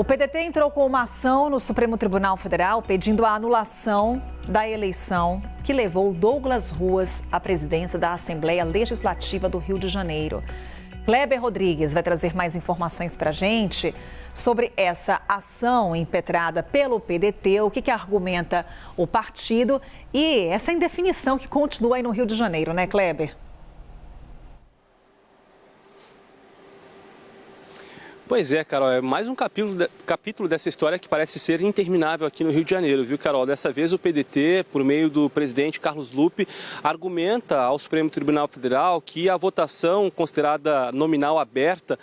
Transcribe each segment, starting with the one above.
O PDT entrou com uma ação no Supremo Tribunal Federal pedindo a anulação da eleição que levou Douglas Ruas à presidência da Assembleia Legislativa do Rio de Janeiro. Kleber Rodrigues vai trazer mais informações para a gente sobre essa ação impetrada pelo PDT, o que argumenta o partido e essa indefinição que continua aí no Rio de Janeiro, né, Kleber? Pois é, Carol, é mais um capítulo dessa história que parece ser interminável aqui no Rio de Janeiro, viu, Carol? Dessa vez o PDT, por meio do presidente Carlos Lupe, argumenta ao Supremo Tribunal Federal que a votação considerada nominal aberta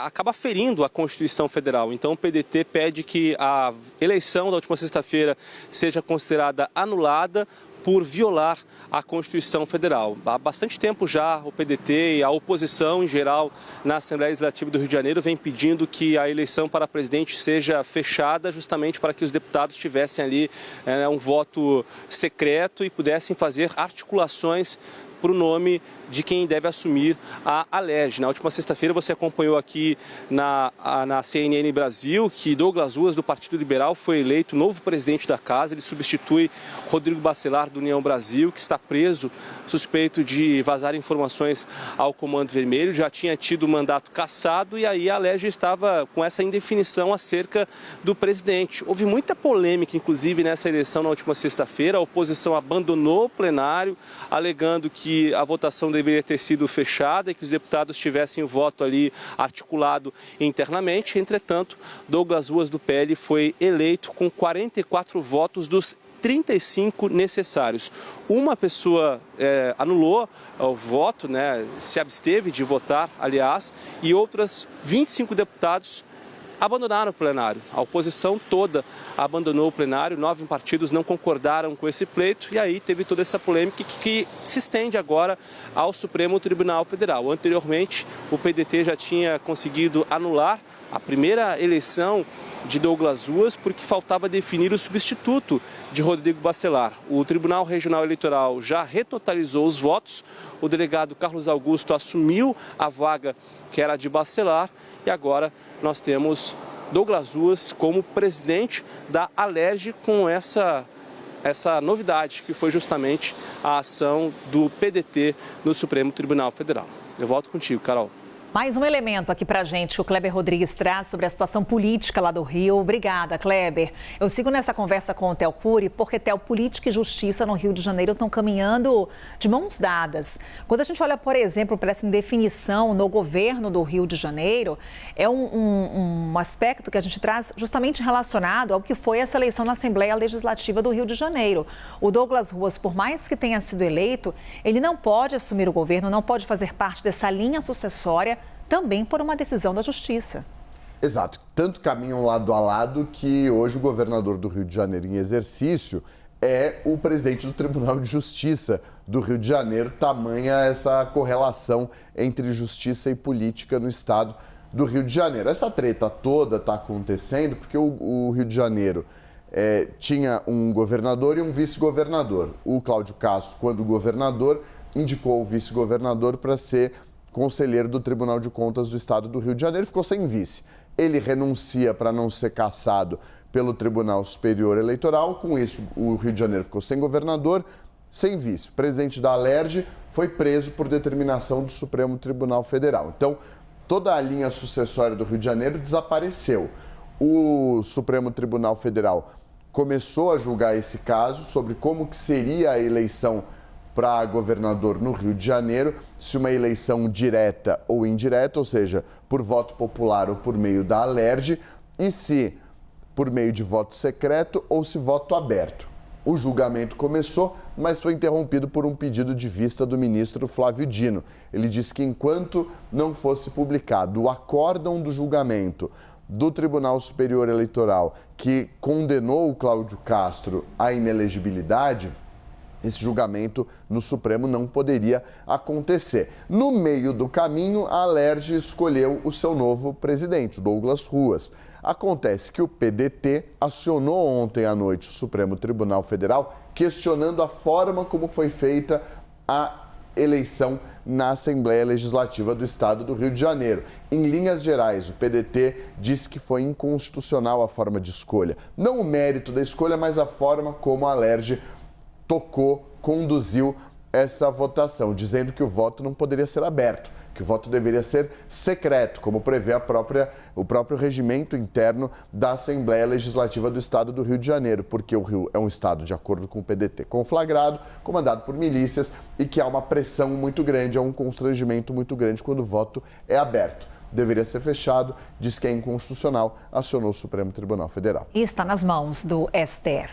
acaba ferindo a Constituição Federal. Então o PDT pede que a eleição da última sexta-feira seja considerada anulada por violar a Constituição Federal. Há bastante tempo já o PDT e a oposição em geral na Assembleia Legislativa do Rio de Janeiro vem pedindo que a eleição para presidente seja fechada justamente para que os deputados tivessem ali um voto secreto e pudessem fazer articulações para o nome de quem deve assumir a Alerj. Na última sexta-feira você acompanhou aqui na CNN Brasil que Douglas Ruas, do Partido Liberal, foi eleito novo presidente da casa. Ele substitui Rodrigo Bacelar, do União Brasil, que está preso, suspeito de vazar informações ao Comando Vermelho. Já tinha tido o mandato cassado e aí a Alerj estava com essa indefinição acerca do presidente. Houve muita polêmica, inclusive, nessa eleição na última sexta-feira. A oposição abandonou o plenário, alegando que a votação deveria ter sido fechada e que os deputados tivessem o voto ali articulado internamente. Entretanto, Douglas Ruas do PL foi eleito com 44 votos dos 35 necessários. Uma pessoa anulou o voto, se absteve de votar, aliás, e outras 25 deputados abandonaram o plenário. A oposição toda abandonou o plenário, 9 partidos não concordaram com esse pleito e aí teve toda essa polêmica que se estende agora ao Supremo Tribunal Federal. Anteriormente, o PDT já tinha conseguido anular a primeira eleição de Douglas Ruas porque faltava definir o substituto de Rodrigo Bacelar. O Tribunal Regional Eleitoral já retotalizou os votos, o delegado Carlos Augusto assumiu a vaga que era de Bacelar e agora nós temos Douglas Ruas como presidente da Alerj com essa novidade, que foi justamente a ação do PDT no Supremo Tribunal Federal. Eu volto contigo, Carol. Mais um elemento aqui pra gente que o Kleber Rodrigues traz sobre a situação política lá do Rio. Obrigada, Kleber. Eu sigo nessa conversa com o Theo Cury porque, Theo, política e justiça no Rio de Janeiro estão caminhando de mãos dadas. Quando a gente olha, por exemplo, para essa indefinição no governo do Rio de Janeiro, é um aspecto que a gente traz justamente relacionado ao que foi essa eleição na Assembleia Legislativa do Rio de Janeiro. O Douglas Ruas, por mais que tenha sido eleito, ele não pode assumir o governo, não pode fazer parte dessa linha sucessória, também por uma decisão da Justiça. Exato. Tanto caminham lado a lado que hoje o governador do Rio de Janeiro em exercício é o presidente do Tribunal de Justiça do Rio de Janeiro, tamanha essa correlação entre justiça e política no estado do Rio de Janeiro. Essa treta toda está acontecendo porque o Rio de Janeiro tinha um governador e um vice-governador. O Cláudio Castro, quando governador, indicou o vice-governador para ser conselheiro do Tribunal de Contas do Estado do Rio de Janeiro, ficou sem vice. Ele renuncia para não ser cassado pelo Tribunal Superior Eleitoral, com isso o Rio de Janeiro ficou sem governador, sem vice. O presidente da Alerj foi preso por determinação do Supremo Tribunal Federal. Então, toda a linha sucessória do Rio de Janeiro desapareceu. O Supremo Tribunal Federal começou a julgar esse caso sobre como que seria a eleição para governador no Rio de Janeiro, se uma eleição direta ou indireta, ou seja, por voto popular ou por meio da Alerj, e se por meio de voto secreto ou se voto aberto. O julgamento começou, mas foi interrompido por um pedido de vista do ministro Flávio Dino. Ele disse que enquanto não fosse publicado o acórdão do julgamento do Tribunal Superior Eleitoral que condenou o Cláudio Castro à inelegibilidade, esse julgamento no Supremo não poderia acontecer. No meio do caminho, a Alerj escolheu o seu novo presidente, Douglas Ruas. Acontece que o PDT acionou ontem à noite o Supremo Tribunal Federal questionando a forma como foi feita a eleição na Assembleia Legislativa do Estado do Rio de Janeiro. Em linhas gerais, o PDT disse que foi inconstitucional a forma de escolha. Não o mérito da escolha, mas a forma como a Alerj conduziu essa votação, dizendo que o voto não poderia ser aberto, que o voto deveria ser secreto, como prevê o próprio regimento interno da Assembleia Legislativa do Estado do Rio de Janeiro, porque o Rio é um estado, de acordo com o PDT, conflagrado, comandado por milícias e que há uma pressão muito grande, há um constrangimento muito grande quando o voto é aberto. Deveria ser fechado, diz que é inconstitucional, acionou o Supremo Tribunal Federal. E está nas mãos do STF.